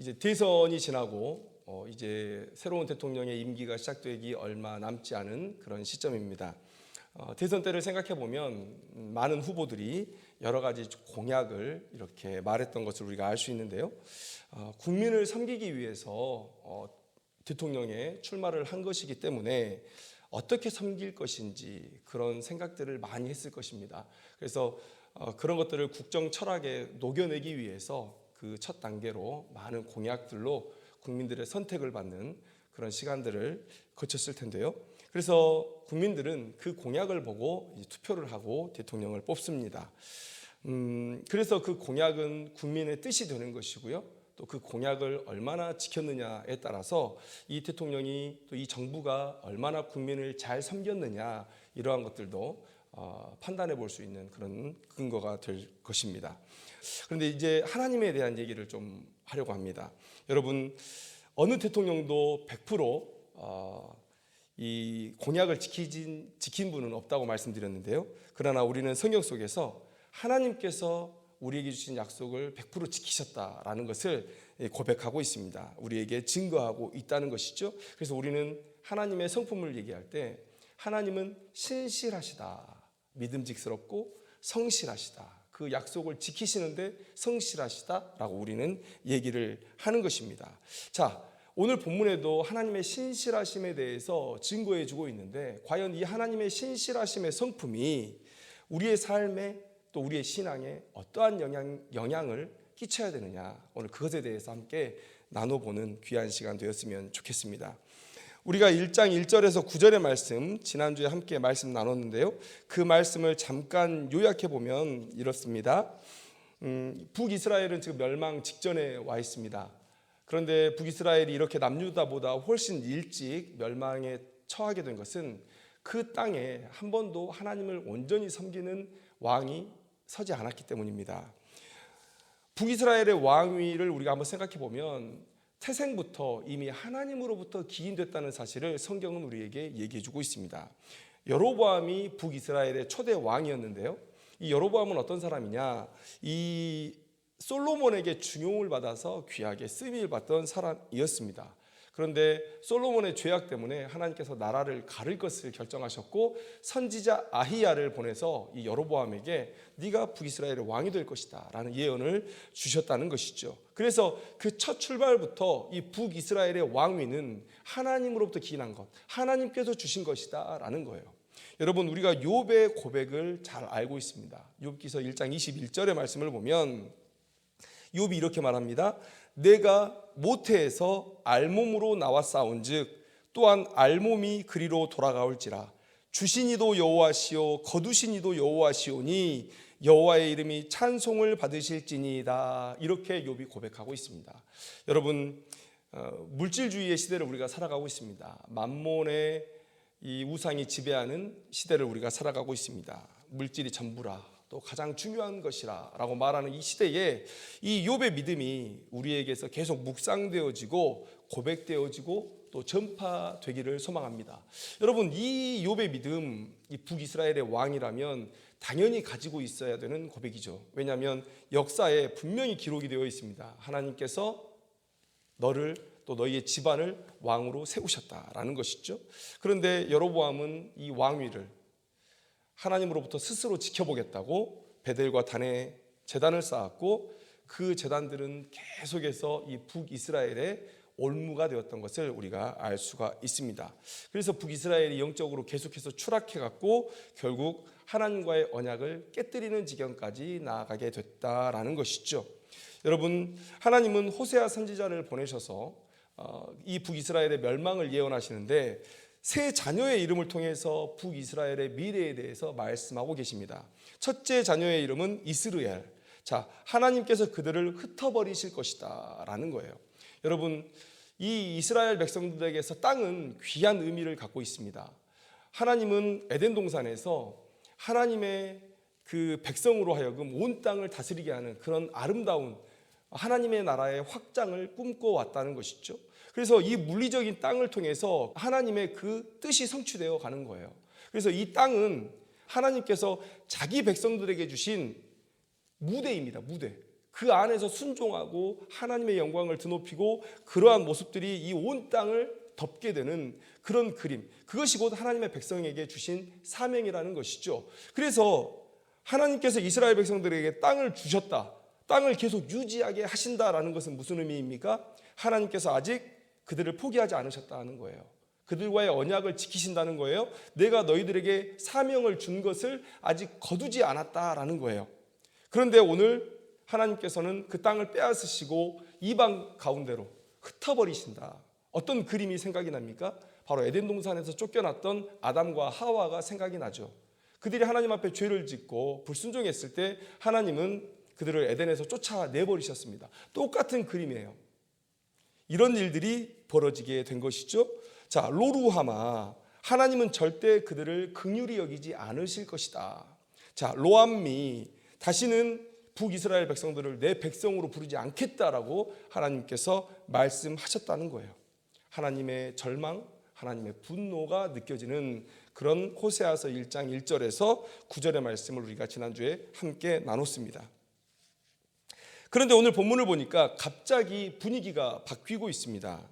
이제 대선이 지나고 이제 새로운 대통령의 임기가 시작되기 얼마 남지 않은 그런 시점입니다. 대선 때를 생각해 보면 많은 후보들이 여러 가지 공약을 이렇게 말했던 것을 우리가 알 수 있는데요. 국민을 섬기기 위해서 대통령에 출마를 한 것이기 때문에 어떻게 섬길 것인지 그런 생각들을 많이 했을 것입니다. 그래서 그런 것들을 국정 철학에 녹여내기 위해서 그 첫 단계로 많은 공약들로 국민들의 선택을 받는 그런 시간들을 거쳤을 텐데요. 그래서 국민들은 그 공약을 보고 투표를 하고 대통령을 뽑습니다. 그래서 그 공약은 국민의 뜻이 되는 것이고요. 또 그 공약을 얼마나 지켰느냐에 따라서 이 대통령이 또 이 정부가 얼마나 국민을 잘 섬겼느냐 이러한 것들도 판단해 볼 수 있는 그런 근거가 될 것입니다. 그런데 이제 하나님에 대한 얘기를 좀 하려고 합니다. 여러분, 어느 대통령도 100% 이 공약을 지킨 분은 없다고 말씀드렸는데요. 그러나 우리는 성경 속에서 하나님께서 우리에게 주신 약속을 100% 지키셨다라는 것을 고백하고 있습니다. 우리에게 증거하고 있다는 것이죠. 그래서 우리는 하나님의 성품을 얘기할 때 하나님은 신실하시다, 믿음직스럽고 성실하시다, 그 약속을 지키시는데 성실하시다라고 우리는 얘기를 하는 것입니다. 자, 오늘 본문에도 하나님의 신실하심에 대해서 증거해 주고 있는데 과연 이 하나님의 신실하심의 성품이 우리의 삶에 또 우리의 신앙에 어떠한 영향을 끼쳐야 되느냐, 오늘 그것에 대해서 함께 나눠보는 귀한 시간 되었으면 좋겠습니다. 우리가 1장 1절에서 9절의 말씀, 지난주에 함께 말씀 나눴는데요. 그 말씀을 잠깐 요약해 보면 이렇습니다. 북이스라엘은 지금 멸망 직전에 와 있습니다. 그런데 북이스라엘이 이렇게 남유다보다 훨씬 일찍 멸망에 처하게 된 것은 그 땅에 한 번도 하나님을 온전히 섬기는 왕이 서지 않았기 때문입니다. 북이스라엘의 왕위를 우리가 한번 생각해 보면 태생부터 이미 하나님으로부터 기인됐다는 사실을 성경은 우리에게 얘기해 주고 있습니다. 여로보암이 북이스라엘의 초대 왕이었는데요. 이 여로보암은 어떤 사람이냐? 이 솔로몬에게 중용을 받아서 귀하게 쓰임을 받던 사람이었습니다. 그런데 솔로몬의 죄악 때문에 하나님께서 나라를 가를 것을 결정하셨고 선지자 아히야를 보내서 이 여로보암에게 네가 북이스라엘의 왕이 될 것이다 라는 예언을 주셨다는 것이죠. 그래서 그 첫 출발부터 이 북이스라엘의 왕위는 하나님으로부터 기인한 것, 하나님께서 주신 것이다 라는 거예요. 여러분, 우리가 욥의 고백을 잘 알고 있습니다. 욥기서 1장 21절의 말씀을 보면 욥이 이렇게 말합니다. 내가 모태에서 알몸으로 나와 싸운즉 또한 알몸이 그리로 돌아가올지라. 주신 이도 여호와시오 거두신 이도 여호와시오니 여호와의 이름이 찬송을 받으실지니이다. 이렇게 욥이 고백하고 있습니다. 여러분, 물질주의의 시대를 우리가 살아가고 있습니다. 만몬의 이 우상이 지배하는 시대를 우리가 살아가고 있습니다. 물질이 전부라, 또 가장 중요한 것이라 라고 말하는 이 시대에 이 욥의 믿음이 우리에게서 계속 묵상되어지고 고백되어지고 또 전파되기를 소망합니다. 여러분, 이 욥의 믿음, 이 북이스라엘의 왕이라면 당연히 가지고 있어야 되는 고백이죠. 왜냐하면 역사에 분명히 기록이 되어 있습니다. 하나님께서 너를 또 너희의 집안을 왕으로 세우셨다라는 것이죠. 그런데 여로보암은 이 왕위를 하나님으로부터 스스로 지켜보겠다고 베델과 단에 제단을 쌓았고 그 제단들은 계속해서 이 북이스라엘의 올무가 되었던 것을 우리가 알 수가 있습니다. 그래서 북이스라엘이 영적으로 계속해서 추락해갔고 결국 하나님과의 언약을 깨뜨리는 지경까지 나아가게 됐다라는 것이죠. 여러분, 하나님은 호세아 선지자를 보내셔서 이 북이스라엘의 멸망을 예언하시는데 세 자녀의 이름을 통해서 북이스라엘의 미래에 대해서 말씀하고 계십니다. 첫째 자녀의 이름은 이스르엘. 자, 하나님께서 그들을 흩어버리실 것이다 라는 거예요. 여러분, 이 이스라엘 백성들에게서 땅은 귀한 의미를 갖고 있습니다. 하나님은 에덴 동산에서 하나님의 그 백성으로 하여금 온 땅을 다스리게 하는 그런 아름다운 하나님의 나라의 확장을 꿈꿔왔다는 것이죠. 그래서 이 물리적인 땅을 통해서 하나님의 그 뜻이 성취되어 가는 거예요. 그래서 이 땅은 하나님께서 자기 백성들에게 주신 무대입니다. 무대. 그 안에서 순종하고 하나님의 영광을 드높이고 그러한 모습들이 이 온 땅을 덮게 되는 그런 그림, 그것이 곧 하나님의 백성에게 주신 사명이라는 것이죠. 그래서 하나님께서 이스라엘 백성들에게 땅을 주셨다, 땅을 계속 유지하게 하신다라는 것은 무슨 의미입니까? 하나님께서 아직 그들을 포기하지 않으셨다는 거예요. 그들과의 언약을 지키신다는 거예요. 내가 너희들에게 사명을 준 것을 아직 거두지 않았다라는 거예요. 그런데 오늘 하나님께서는 그 땅을 빼앗으시고 이방 가운데로 흩어버리신다. 어떤 그림이 생각이 납니까? 바로 에덴 동산에서 쫓겨났던 아담과 하와가 생각이 나죠. 그들이 하나님 앞에 죄를 짓고 불순종했을 때 하나님은 그들을 에덴에서 쫓아내버리셨습니다. 똑같은 그림이에요. 이런 일들이 벌어지게 된 것이죠. 자, 로루하마, 하나님은 절대 그들을 긍휼히 여기지 않으실 것이다. 자, 로암미, 다시는 북이스라엘 백성들을 내 백성으로 부르지 않겠다라고 하나님께서 말씀하셨다는 거예요. 하나님의 절망, 하나님의 분노가 느껴지는 그런 호세아서 1장 1절에서 9절의 말씀을 우리가 지난주에 함께 나눴습니다. 그런데 오늘 본문을 보니까 갑자기 분위기가 바뀌고 있습니다.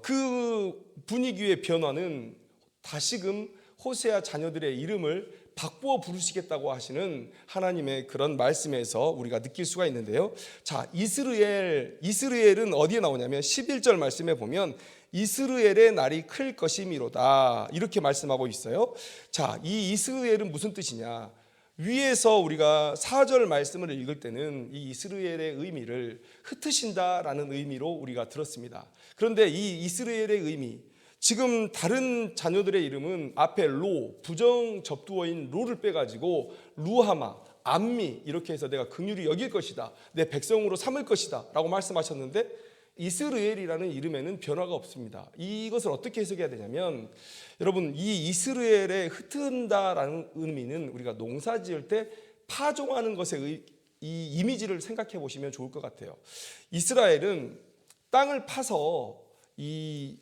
그 분위기의 변화는 다시금 호세아 자녀들의 이름을 바꾸어 부르시겠다고 하시는 하나님의 그런 말씀에서 우리가 느낄 수가 있는데요. 자, 이스라엘은 어디에 나오냐면 11절 말씀에 보면 이스라엘의 날이 클 것이미로다, 이렇게 말씀하고 있어요. 자, 이 이스라엘은 무슨 뜻이냐? 위에서 우리가 4절 말씀을 읽을 때는 이 이스라엘의 의미를 흩으신다라는 의미로 우리가 들었습니다. 그런데 이 이스라엘의 의미, 지금 다른 자녀들의 이름은 앞에 로, 부정 접두어인 로를 빼가지고 루하마, 암미 이렇게 해서 내가 긍휼히 여길 것이다, 내 백성으로 삼을 것이다 라고 말씀하셨는데 이스라엘이라는 이름에는 변화가 없습니다. 이것을 어떻게 해석해야 되냐면, 여러분, 이 이스라엘에 흩은다라는 의미는 우리가 농사 지을 때 파종하는 것의 이 이미지를 생각해 보시면 좋을 것 같아요. 이스라엘은 땅을 파서 이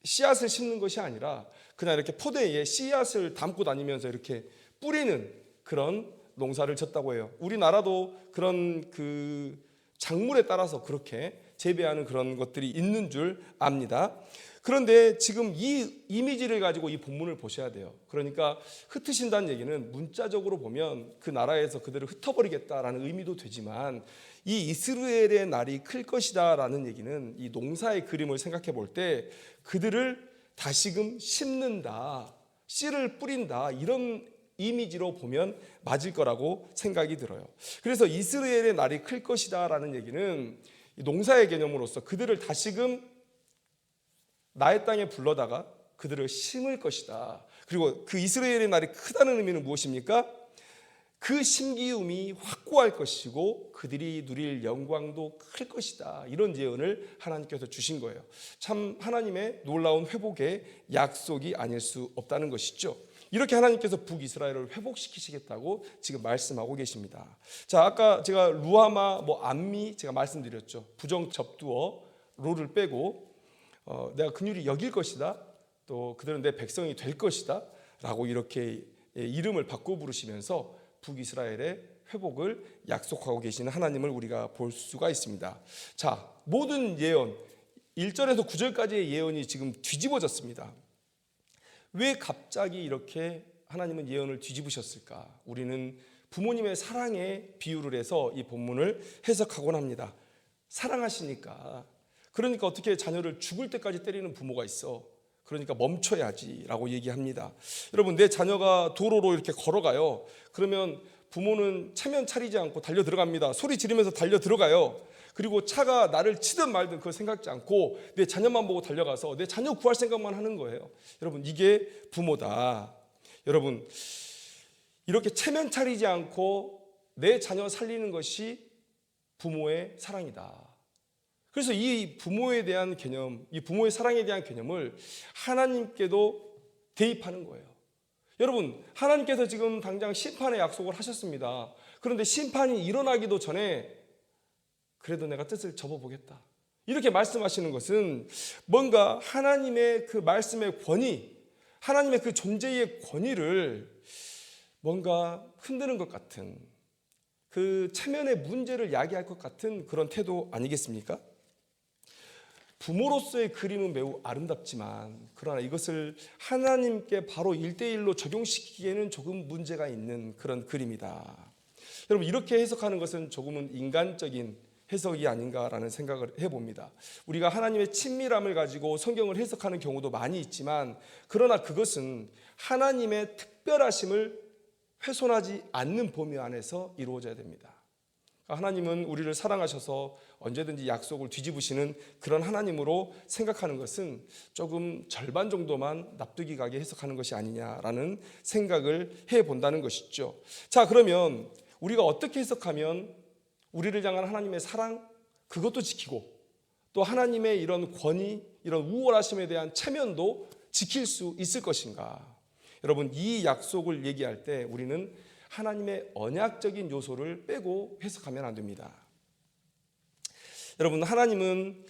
씨앗을 심는 것이 아니라 그냥 이렇게 포대에 씨앗을 담고 다니면서 이렇게 뿌리는 그런 농사를 졌다고 해요. 우리나라도 그런 그 작물에 따라서 그렇게 재배하는 그런 것들이 있는 줄 압니다. 그런데 지금 이 이미지를 가지고 이 본문을 보셔야 돼요. 그러니까 흩으신다는 얘기는 문자적으로 보면 그 나라에서 그들을 흩어버리겠다라는 의미도 되지만, 이 이스라엘의 날이 클 것이다라는 얘기는 이 농사의 그림을 생각해 볼 때 그들을 다시금 심는다, 씨를 뿌린다, 이런 이미지로 보면 맞을 거라고 생각이 들어요. 그래서 이스라엘의 날이 클 것이다라는 얘기는 농사의 개념으로서 그들을 다시금 나의 땅에 불러다가 그들을 심을 것이다. 그리고 그 이스라엘의 날이 크다는 의미는 무엇입니까? 그 심기움이 확고할 것이고 그들이 누릴 영광도 클 것이다. 이런 예언을 하나님께서 주신 거예요. 참 하나님의 놀라운 회복의 약속이 아닐 수 없다는 것이죠. 이렇게 하나님께서 북이스라엘을 회복시키시겠다고 지금 말씀하고 계십니다. 자, 아까 제가 루하마, 암미 제가 말씀드렸죠. 부정 접두어 로를 빼고 내가 긍휼히 여길 것이다, 또 그들은 내 백성이 될 것이다 라고 이렇게 이름을 바꿔 부르시면서 북이스라엘의 회복을 약속하고 계시는 하나님을 우리가 볼 수가 있습니다. 자, 모든 예언 1절에서 9절까지의 예언이 지금 뒤집어졌습니다. 왜 갑자기 이렇게 하나님은 예언을 뒤집으셨을까? 우리는 부모님의 사랑에 비유를 해서 이 본문을 해석하곤 합니다. 사랑하시니까, 그러니까 어떻게 자녀를 죽을 때까지 때리는 부모가 있어? 그러니까 멈춰야지 라고 얘기합니다. 여러분, 내 자녀가 도로로 이렇게 걸어가요. 그러면 부모는 체면 차리지 않고 달려 들어갑니다. 소리 지르면서 달려 들어가요. 그리고 차가 나를 치든 말든 그걸 생각지 않고 내 자녀만 보고 달려가서 내 자녀 구할 생각만 하는 거예요. 여러분, 이게 부모다. 여러분, 이렇게 체면 차리지 않고 내 자녀 살리는 것이 부모의 사랑이다. 그래서 이 부모에 대한 개념, 이 부모의 사랑에 대한 개념을 하나님께도 대입하는 거예요. 여러분, 하나님께서 지금 당장 심판의 약속을 하셨습니다. 그런데 심판이 일어나기도 전에 그래도 내가 뜻을 접어보겠다, 이렇게 말씀하시는 것은 뭔가 하나님의 그 말씀의 권위, 하나님의 그 존재의 권위를 뭔가 흔드는 것 같은 그 체면의 문제를 야기할 것 같은 그런 태도 아니겠습니까? 부모로서의 그림은 매우 아름답지만 그러나 이것을 하나님께 바로 1대1로 적용시키기에는 조금 문제가 있는 그런 그림이다. 여러분, 이렇게 해석하는 것은 조금은 인간적인 해석이 아닌가라는 생각을 해봅니다. 우리가 하나님의 친밀함을 가지고 성경을 해석하는 경우도 많이 있지만 그러나 그것은 하나님의 특별하심을 훼손하지 않는 범위 안에서 이루어져야 됩니다. 하나님은 우리를 사랑하셔서 언제든지 약속을 뒤집으시는 그런 하나님으로 생각하는 것은 조금 절반 정도만 납득이 가게 해석하는 것이 아니냐라는 생각을 해본다는 것이죠. 자, 그러면 우리가 어떻게 해석하면 우리를 향한 하나님의 사랑, 그것도 지키고 또 하나님의 이런 권위, 이런 우월하심에 대한 체면도 지킬 수 있을 것인가? 여러분, 이 약속을 얘기할 때 우리는 하나님의 언약적인 요소를 빼고 해석하면 안 됩니다. 여러분, 하나님은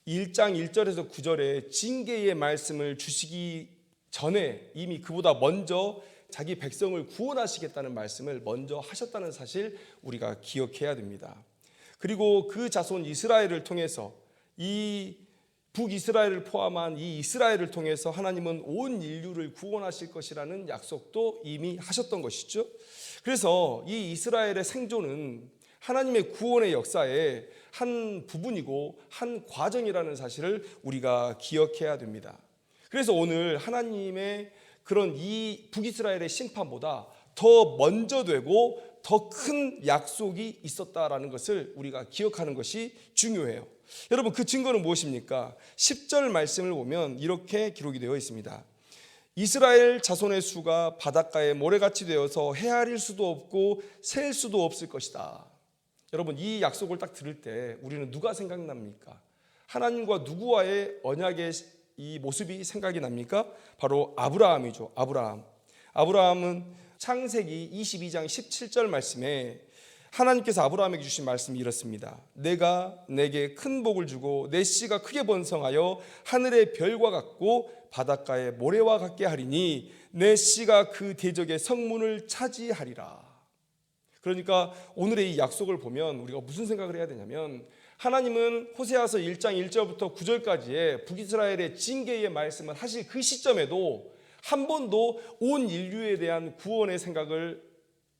1장 1절에서 9절에 징계의 말씀을 주시기 전에 이미 그보다 먼저 자기 백성을 구원하시겠다는 말씀을 먼저 하셨다는 사실 우리가 기억해야 됩니다. 그리고 그 자손 이스라엘을 통해서 이 북이스라엘을 포함한 이 이스라엘을 통해서 하나님은 온 인류를 구원하실 것이라는 약속도 이미 하셨던 것이죠. 그래서 이 이스라엘의 생존은 하나님의 구원의 역사의 한 부분이고 한 과정이라는 사실을 우리가 기억해야 됩니다. 그래서 오늘 하나님의 그런 이 북이스라엘의 심판보다 더 먼저 되고 더 큰 약속이 있었다라는 것을 우리가 기억하는 것이 중요해요. 여러분, 그 증거는 무엇입니까? 10절 말씀을 보면 이렇게 기록이 되어 있습니다. 이스라엘 자손의 수가 바닷가에 모래같이 되어서 헤아릴 수도 없고 셀 수도 없을 것이다. 여러분, 이 약속을 딱 들을 때 우리는 누가 생각납니까? 하나님과 누구와의 언약의 이 모습이 생각이 납니까? 바로 아브라함이죠. 아브라함은 창세기 22장 17절 말씀에 하나님께서 아브라함에게 주신 말씀이 이렇습니다. 내가 내게 큰 복을 주고 내 씨가 크게 번성하여 하늘의 별과 같고 바닷가의 모래와 같게 하리니 내 씨가 그 대적의 성문을 차지하리라. 그러니까 오늘의 이 약속을 보면 우리가 무슨 생각을 해야 되냐면 하나님은 호세아서 1장 1절부터 9절까지의 북이스라엘의 징계의 말씀을 하실 그 시점에도 한 번도 온 인류에 대한 구원의 생각을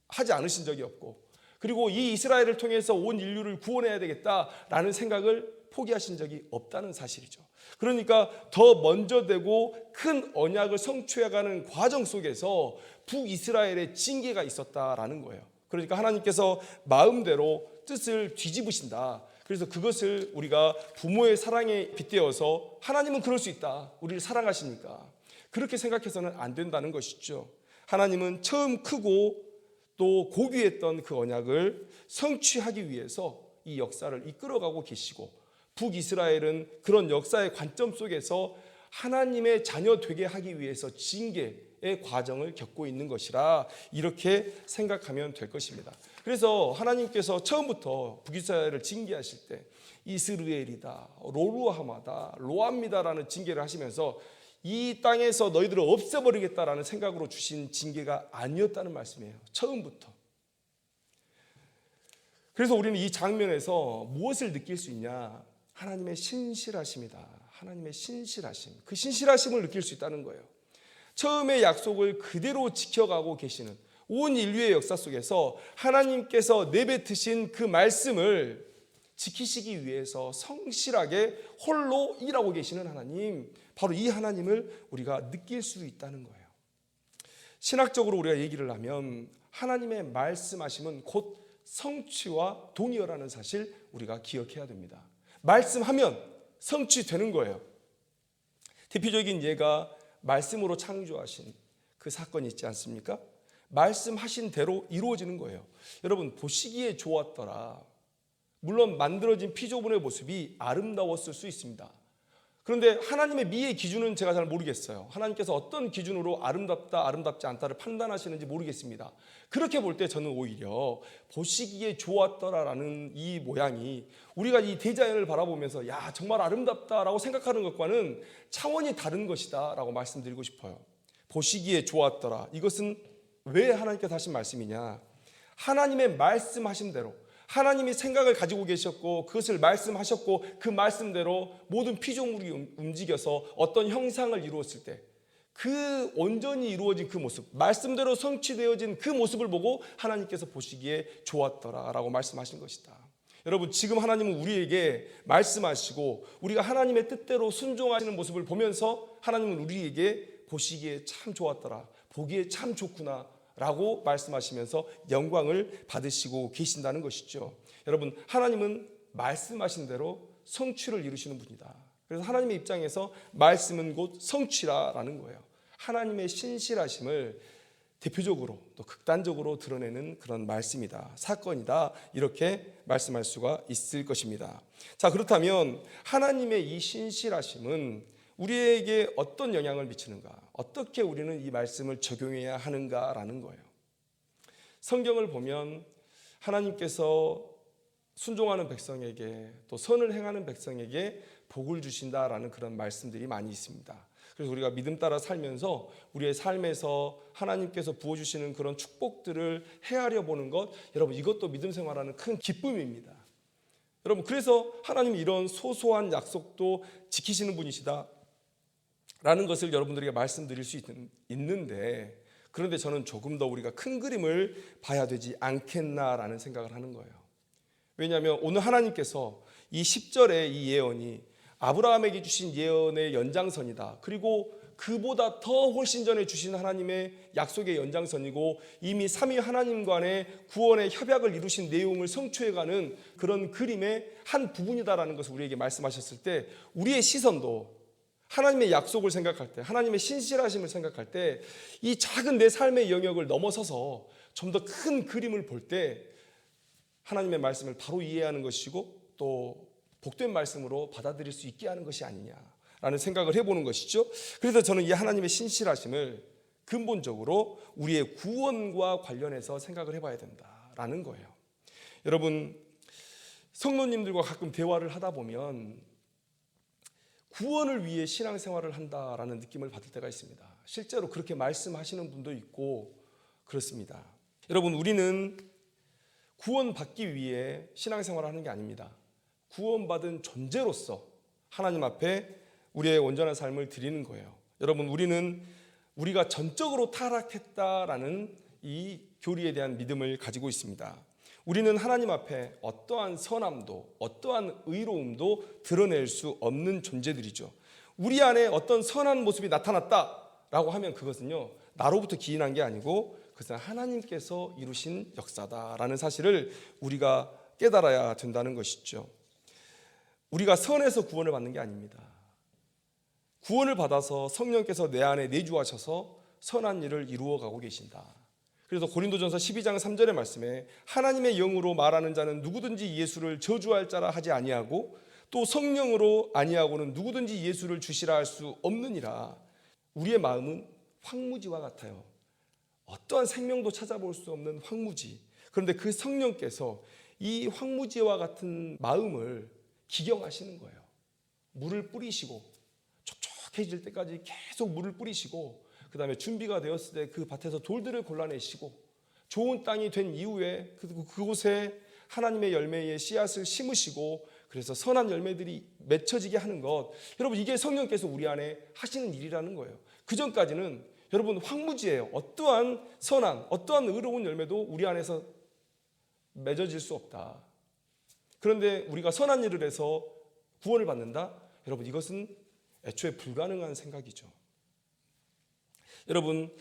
하지 않으신 적이 없고 그리고 이 이스라엘을 통해서 온 인류를 구원해야 되겠다라는 생각을 포기하신 적이 없다는 사실이죠. 그러니까 더 먼저 되고 큰 언약을 성취해가는 과정 속에서 북이스라엘의 징계가 있었다라는 거예요. 그러니까 하나님께서 마음대로 뜻을 뒤집으신다. 그래서 그것을 우리가 부모의 사랑에 빗대어서 하나님은 그럴 수 있다. 우리를 사랑하시니까. 그렇게 생각해서는 안 된다는 것이죠. 하나님은 처음 크고 또 고귀했던 그 언약을 성취하기 위해서 이 역사를 이끌어가고 계시고 북이스라엘은 그런 역사의 관점 속에서 하나님의 자녀 되게 하기 위해서 징계의 과정을 겪고 있는 것이라 이렇게 생각하면 될 것입니다. 그래서 하나님께서 처음부터 북이스라엘을 징계하실 때 이스르엘이다, 로루하마다, 로암미다라는 징계를 하시면서 이 땅에서 너희들을 없애버리겠다라는 생각으로 주신 징계가 아니었다는 말씀이에요. 처음부터. 그래서 우리는 이 장면에서 무엇을 느낄 수 있냐? 하나님의 신실하심이다. 하나님의 신실하심. 그 신실하심을 느낄 수 있다는 거예요. 처음의 약속을 그대로 지켜가고 계시는 온 인류의 역사 속에서 하나님께서 내뱉으신 그 말씀을 지키시기 위해서 성실하게 홀로 일하고 계시는 하나님, 바로 이 하나님을 우리가 느낄 수 있다는 거예요. 신학적으로 우리가 얘기를 하면 하나님의 말씀하심은 곧 성취와 동의어라는 사실 우리가 기억해야 됩니다. 말씀하면 성취되는 거예요. 대표적인 예가 말씀으로 창조하신 그 사건이 있지 않습니까? 말씀하신 대로 이루어지는 거예요. 여러분, 보시기에 좋았더라. 물론 만들어진 피조물의 모습이 아름다웠을 수 있습니다. 그런데 하나님의 미의 기준은 제가 잘 모르겠어요. 하나님께서 어떤 기준으로 아름답다, 아름답지 않다를 판단하시는지 모르겠습니다. 그렇게 볼 때 저는 오히려 보시기에 좋았더라라는 이 모양이 우리가 이 대자연을 바라보면서 야, 정말 아름답다라고 생각하는 것과는 차원이 다른 것이다라고 말씀드리고 싶어요. 보시기에 좋았더라. 이것은 왜 하나님께서 하신 말씀이냐? 하나님의 말씀하신 대로 하나님이 생각을 가지고 계셨고 그것을 말씀하셨고 그 말씀대로 모든 피조물이 움직여서 어떤 형상을 이루었을 때 그 온전히 이루어진 그 모습, 말씀대로 성취되어진 그 모습을 보고 하나님께서 보시기에 좋았더라라고 말씀하신 것이다. 여러분, 지금 하나님은 우리에게 말씀하시고 우리가 하나님의 뜻대로 순종하시는 모습을 보면서 하나님은 우리에게 보시기에 참 좋았더라, 보기에 참 좋구나 라고 말씀하시면서 영광을 받으시고 계신다는 것이죠. 여러분, 하나님은 말씀하신 대로 성취를 이루시는 분이다. 그래서 하나님의 입장에서 말씀은 곧 성취라라는 거예요. 하나님의 신실하심을 대표적으로 또 극단적으로 드러내는 그런 말씀이다, 사건이다, 이렇게 말씀할 수가 있을 것입니다. 자, 그렇다면 하나님의 이 신실하심은 우리에게 어떤 영향을 미치는가, 어떻게 우리는 이 말씀을 적용해야 하는가라는 거예요. 성경을 보면 하나님께서 순종하는 백성에게 또 선을 행하는 백성에게 복을 주신다라는 그런 말씀들이 많이 있습니다. 그래서 우리가 믿음 따라 살면서 우리의 삶에서 하나님께서 부어주시는 그런 축복들을 헤아려 보는 것, 여러분, 이것도 믿음 생활하는 큰 기쁨입니다. 여러분, 그래서 하나님이 이런 소소한 약속도 지키시는 분이시다 라는 것을 여러분들에게 말씀드릴 수 있는데, 그런데 저는 조금 더 우리가 큰 그림을 봐야 되지 않겠나라는 생각을 하는 거예요. 왜냐하면 오늘 하나님께서 이 10절의 이 예언이 아브라함에게 주신 예언의 연장선이다. 그리고 그보다 더 훨씬 전에 주신 하나님의 약속의 연장선이고 이미 삼위 하나님 간의 구원의 협약을 이루신 내용을 성취해가는 그런 그림의 한 부분이다라는 것을 우리에게 말씀하셨을 때, 우리의 시선도 하나님의 약속을 생각할 때, 하나님의 신실하심을 생각할 때, 이 작은 내 삶의 영역을 넘어서서 좀 더 큰 그림을 볼 때 하나님의 말씀을 바로 이해하는 것이고 또 복된 말씀으로 받아들일 수 있게 하는 것이 아니냐라는 생각을 해보는 것이죠. 그래서 저는 이 하나님의 신실하심을 근본적으로 우리의 구원과 관련해서 생각을 해봐야 된다라는 거예요. 여러분, 성도님들과 가끔 대화를 하다 보면 구원을 위해 신앙생활을 한다라는 느낌을 받을 때가 있습니다. 실제로 그렇게 말씀하시는 분도 있고 그렇습니다. 여러분, 우리는 구원받기 위해 신앙생활을 하는 게 아닙니다. 구원받은 존재로서 하나님 앞에 우리의 온전한 삶을 드리는 거예요. 여러분, 우리가 전적으로 타락했다라는 이 교리에 대한 믿음을 가지고 있습니다. 우리는 하나님 앞에 어떠한 선함도 어떠한 의로움도 드러낼 수 없는 존재들이죠. 우리 안에 어떤 선한 모습이 나타났다라고 하면 그것은요, 나로부터 기인한 게 아니고 그것은 하나님께서 이루신 역사다라는 사실을 우리가 깨달아야 된다는 것이죠. 우리가 선에서 구원을 받는 게 아닙니다. 구원을 받아서 성령께서 내 안에 내주하셔서 선한 일을 이루어가고 계신다. 그래서 고린도전서 12장 3절의 말씀에 하나님의 영으로 말하는 자는 누구든지 예수를 저주할 자라 하지 아니하고 또 성령으로 아니하고는 누구든지 예수를 주시라 할 수 없느니라. 우리의 마음은 황무지와 같아요. 어떠한 생명도 찾아볼 수 없는 황무지. 그런데 그 성령께서 이 황무지와 같은 마음을 기경하시는 거예요. 물을 뿌리시고 촉촉해질 때까지 계속 물을 뿌리시고, 그 다음에 준비가 되었을 때 그 밭에서 돌들을 골라내시고 좋은 땅이 된 이후에 그곳에 하나님의 열매의 씨앗을 심으시고, 그래서 선한 열매들이 맺혀지게 하는 것, 여러분, 이게 성령께서 우리 안에 하시는 일이라는 거예요. 그 전까지는 여러분 황무지예요. 어떠한 선한, 어떠한 의로운 열매도 우리 안에서 맺어질 수 없다. 그런데 우리가 선한 일을 해서 구원을 받는다? 여러분, 이것은 애초에 불가능한 생각이죠. 여러분,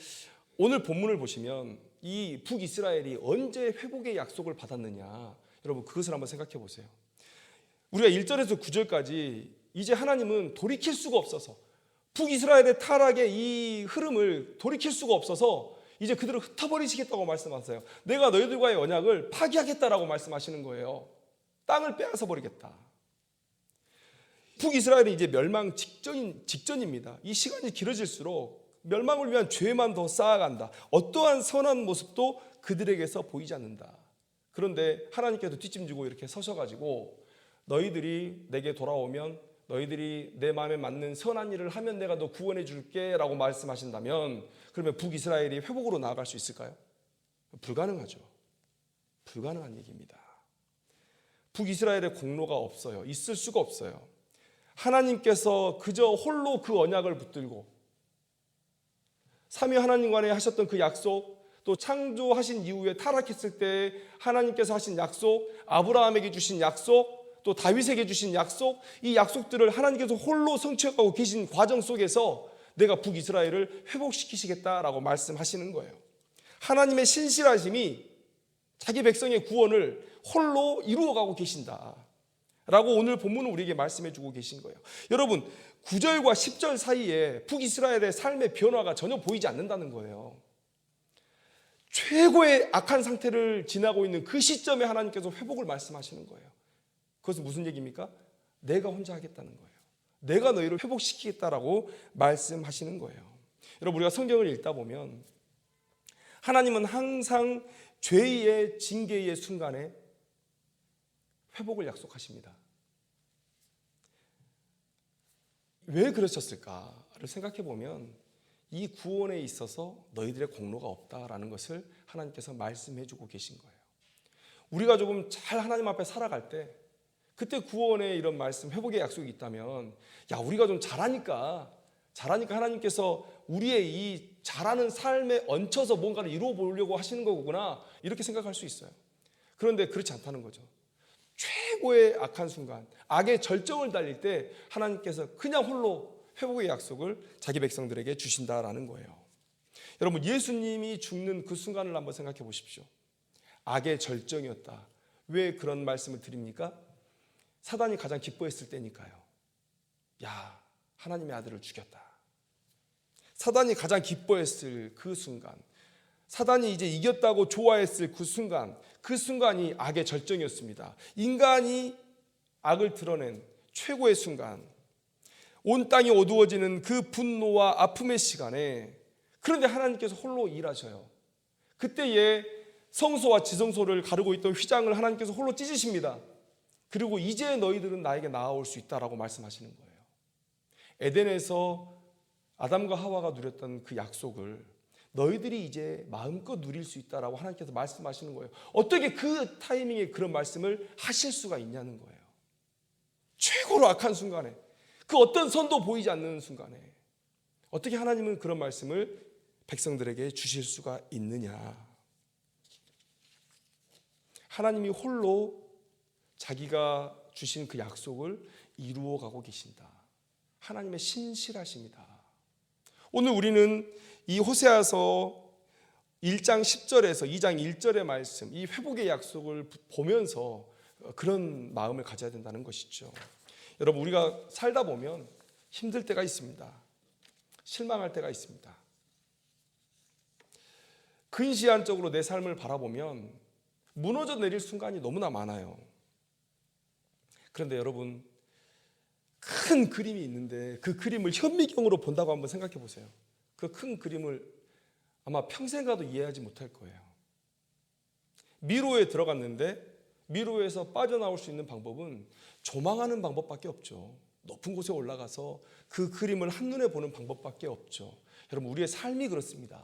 오늘 본문을 보시면 이 북이스라엘이 언제 회복의 약속을 받았느냐, 여러분, 그것을 한번 생각해 보세요. 우리가 1절에서 9절까지 이제 하나님은 돌이킬 수가 없어서, 북이스라엘의 타락의 이 흐름을 돌이킬 수가 없어서 이제 그들을 흩어버리시겠다고 말씀하세요. 내가 너희들과의 언약을 파기하겠다라고 말씀하시는 거예요. 땅을 빼앗아 버리겠다. 북이스라엘이 이제 멸망 직전입니다. 이 시간이 길어질수록 멸망을 위한 죄만 더 쌓아간다. 어떠한 선한 모습도 그들에게서 보이지 않는다. 그런데 하나님께서 뒷짐지고 이렇게 서셔가지고 너희들이 내게 돌아오면, 너희들이 내 마음에 맞는 선한 일을 하면 내가 너 구원해 줄게 라고 말씀하신다면, 그러면 북이스라엘이 회복으로 나아갈 수 있을까요? 불가능하죠. 불가능한 얘기입니다. 북이스라엘의 공로가 없어요. 있을 수가 없어요. 하나님께서 그저 홀로 그 언약을 붙들고 삼위 하나님 간에 하셨던 그 약속, 또 창조하신 이후에 타락했을 때 하나님께서 하신 약속, 아브라함에게 주신 약속, 또 다윗에게 주신 약속, 이 약속들을 하나님께서 홀로 성취하고 계신 과정 속에서 내가 북이스라엘을 회복시키시겠다라고 말씀하시는 거예요. 하나님의 신실하심이 자기 백성의 구원을 홀로 이루어가고 계신다 라고 오늘 본문은 우리에게 말씀해 주고 계신 거예요. 여러분, 9절과 10절 사이에 북이스라엘의 삶의 변화가 전혀 보이지 않는다는 거예요. 최고의 악한 상태를 지나고 있는 그 시점에 하나님께서 회복을 말씀하시는 거예요. 그것은 무슨 얘기입니까? 내가 혼자 하겠다는 거예요. 내가 너희를 회복시키겠다라고 말씀하시는 거예요. 여러분, 우리가 성경을 읽다 보면 하나님은 항상 죄의 징계의 순간에 회복을 약속하십니다. 왜 그러셨을까를 생각해 보면 이 구원에 있어서 너희들의 공로가 없다라는 것을 하나님께서 말씀해 주고 계신 거예요. 우리가 조금 잘 하나님 앞에 살아갈 때 그때 구원의 이런 말씀, 회복의 약속이 있다면 야, 우리가 좀 잘하니까 하나님께서 우리의 이 잘하는 삶에 얹혀서 뭔가를 이루어 보려고 하시는 거구나 이렇게 생각할 수 있어요. 그런데 그렇지 않다는 거죠. 최고의 악한 순간, 악의 절정을 달릴 때 하나님께서 그냥 홀로 회복의 약속을 자기 백성들에게 주신다라는 거예요. 여러분, 예수님이 죽는 그 순간을 한번 생각해 보십시오. 악의 절정이었다. 왜 그런 말씀을 드립니까? 사단이 가장 기뻐했을 때니까요. 야, 하나님의 아들을 죽였다. 사단이 가장 기뻐했을 그 순간, 사단이 이제 이겼다고 좋아했을 그 순간, 그 순간이 악의 절정이었습니다. 인간이 악을 드러낸 최고의 순간, 온 땅이 어두워지는 그 분노와 아픔의 시간에, 그런데 하나님께서 홀로 일하셔요. 그때에 성소와 지성소를 가르고 있던 휘장을 하나님께서 홀로 찢으십니다. 그리고 이제 너희들은 나에게 나아올 수 있다라고 말씀하시는 거예요. 에덴에서 아담과 하와가 누렸던 그 약속을 너희들이 이제 마음껏 누릴 수 있다라고 하나님께서 말씀하시는 거예요. 어떻게 그 타이밍에 그런 말씀을 하실 수가 있냐는 거예요. 최고로 악한 순간에, 그 어떤 선도 보이지 않는 순간에 어떻게 하나님은 그런 말씀을 백성들에게 주실 수가 있느냐. 하나님이 홀로 자기가 주신 그 약속을 이루어 가고 계신다. 하나님의 신실하십니다. 오늘 우리는 이 호세아서 1장 10절에서 2장 1절의 말씀, 이 회복의 약속을 보면서 그런 마음을 가져야 된다는 것이죠. 여러분, 우리가 살다 보면 힘들 때가 있습니다. 실망할 때가 있습니다. 근시안적으로 내 삶을 바라보면 무너져 내릴 순간이 너무나 많아요. 그런데 여러분, 큰 그림이 있는데 그 그림을 현미경으로 본다고 한번 생각해 보세요. 그 큰 그림을 아마 평생 가도 이해하지 못할 거예요. 미로에 들어갔는데 미로에서 빠져나올 수 있는 방법은 조망하는 방법밖에 없죠. 높은 곳에 올라가서 그 그림을 한눈에 보는 방법밖에 없죠. 여러분, 우리의 삶이 그렇습니다.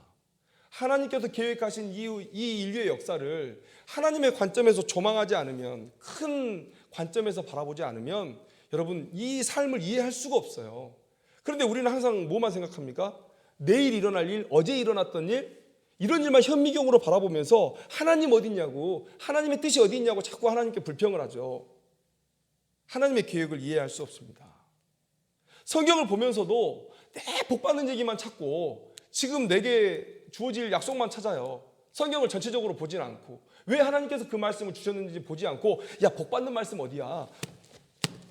하나님께서 계획하신 이 인류의 역사를 하나님의 관점에서 조망하지 않으면, 큰 관점에서 바라보지 않으면 여러분, 이 삶을 이해할 수가 없어요. 그런데 우리는 항상 뭐만 생각합니까? 내일 일어날 일, 어제 일어났던 일, 이런 일만 현미경으로 바라보면서 하나님 어디 있냐고, 하나님의 뜻이 어디 있냐고 자꾸 하나님께 불평을 하죠. 하나님의 계획을 이해할 수 없습니다. 성경을 보면서도 내 복받는 얘기만 찾고 지금 내게 주어질 약속만 찾아요. 성경을 전체적으로 보진 않고, 왜 하나님께서 그 말씀을 주셨는지 보지 않고, 야, 복받는 말씀 어디야?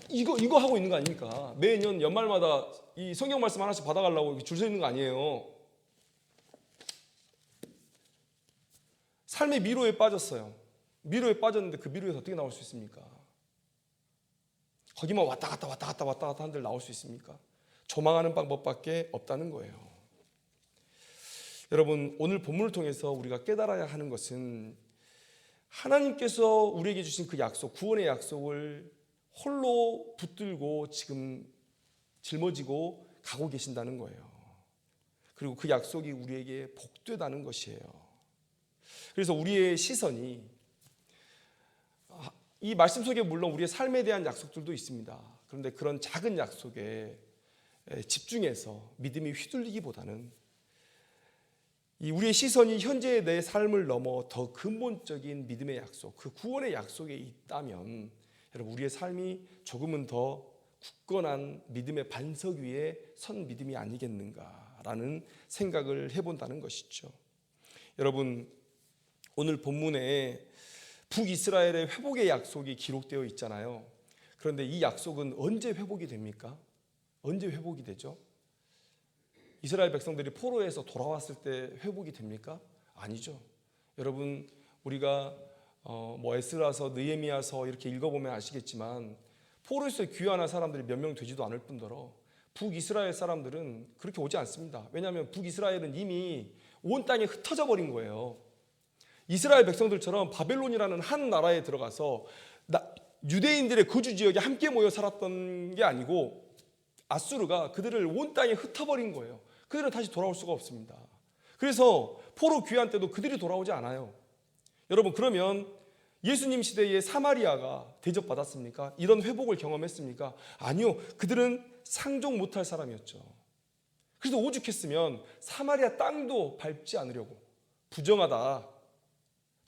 이거 하고 있는 거 아닙니까? 매년 연말마다 이 성경 말씀 하나씩 받아가려고 줄 서 있는 거 아니에요. 삶의 미로에 빠졌어요. 미로에 빠졌는데 그 미로에서 어떻게 나올 수 있습니까? 거기만 왔다 갔다 한들 나올 수 있습니까? 조망하는 방법밖에 없다는 거예요. 여러분, 오늘 본문을 통해서 우리가 깨달아야 하는 것은 하나님께서 우리에게 주신 그 약속, 구원의 약속을 홀로 붙들고 지금 짊어지고 가고 계신다는 거예요. 그리고 그 약속이 우리에게 복되다는 것이에요. 그래서 우리의 시선이 이 말씀 속에 물론 우리의 삶에 대한 약속들도 있습니다. 그런데 그런 작은 약속에 집중해서 믿음이 휘둘리기보다는 이 우리의 시선이 현재의 내 삶을 넘어 더 근본적인 믿음의 약속, 그 구원의 약속에 있다면 여러분 우리의 삶이 조금은 더 굳건한 믿음의 반석 위에 선 믿음이 아니겠는가라는 생각을 해본다는 것이죠. 여러분 오늘 본문에 북이스라엘의 회복의 약속이 기록되어 있잖아요. 그런데 이 약속은 언제 회복이 됩니까? 언제 회복이 되죠? 이스라엘 백성들이 포로에서 돌아왔을 때 회복이 됩니까? 아니죠. 여러분 우리가 에스라서, 느헤미야서 이렇게 읽어보면 아시겠지만 포로에서 귀환한 사람들이 몇 명 되지도 않을 뿐더러 북이스라엘 사람들은 그렇게 오지 않습니다. 왜냐하면 북이스라엘은 이미 온 땅에 흩어져 버린 거예요. 이스라엘 백성들처럼 바벨론이라는 한 나라에 들어가서 유대인들의 거주 지역에 함께 모여 살았던 게 아니고 아수르가 그들을 온 땅에 흩어버린 거예요. 그들은 다시 돌아올 수가 없습니다. 그래서 포로 귀환 때도 그들이 돌아오지 않아요. 여러분 그러면 예수님 시대에 사마리아가 대접받았습니까? 이런 회복을 경험했습니까? 아니요. 그들은 상종 못할 사람이었죠. 그래서 오죽했으면 사마리아 땅도 밟지 않으려고, 부정하다,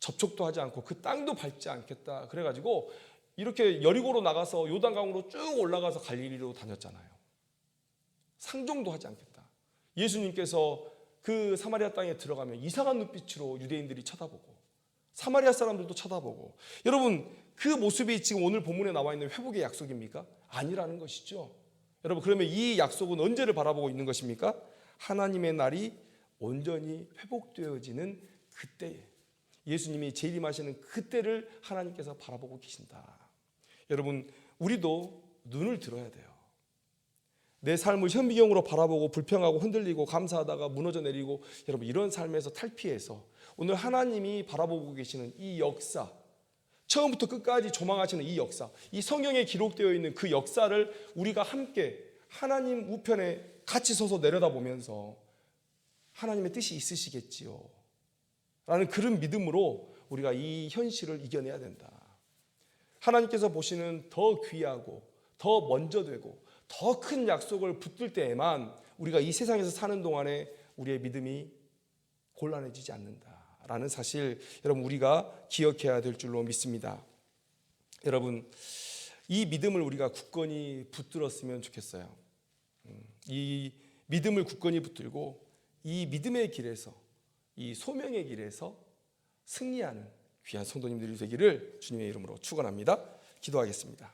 접촉도 하지 않고 그 땅도 밟지 않겠다 그래가지고 이렇게 여리고로 나가서 요단강으로 쭉 올라가서 갈릴리로 다녔잖아요. 상종도 하지 않겠다. 예수님께서 그 사마리아 땅에 들어가면 이상한 눈빛으로 유대인들이 쳐다보고 사마리아 사람들도 쳐다보고, 여러분 그 모습이 지금 오늘 본문에 나와 있는 회복의 약속입니까? 아니라는 것이죠. 여러분 그러면 이 약속은 언제를 바라보고 있는 것입니까? 하나님의 날이 온전히 회복되어지는 그때에, 예수님이 재림하시는 그때를 하나님께서 바라보고 계신다. 여러분 우리도 눈을 들어야 돼요. 내 삶을 현미경으로 바라보고 불평하고 흔들리고 감사하다가 무너져 내리고, 여러분 이런 삶에서 탈피해서 오늘 하나님이 바라보고 계시는 이 역사, 처음부터 끝까지 조망하시는 이 역사, 이 성경에 기록되어 있는 그 역사를 우리가 함께 하나님 우편에 같이 서서 내려다보면서 하나님의 뜻이 있으시겠지요 라는 그런 믿음으로 우리가 이 현실을 이겨내야 된다. 하나님께서 보시는 더 귀하고 더 먼저 되고 더 큰 약속을 붙들 때에만 우리가 이 세상에서 사는 동안에 우리의 믿음이 곤란해지지 않는다라는 사실, 여러분 우리가 기억해야 될 줄로 믿습니다. 여러분 이 믿음을 우리가 굳건히 붙들었으면 좋겠어요. 이 믿음을 굳건히 붙들고 이 믿음의 길에서, 이 소명의 길에서 승리하는 귀한 성도님들이 되기를 주님의 이름으로 축원합니다. 기도하겠습니다.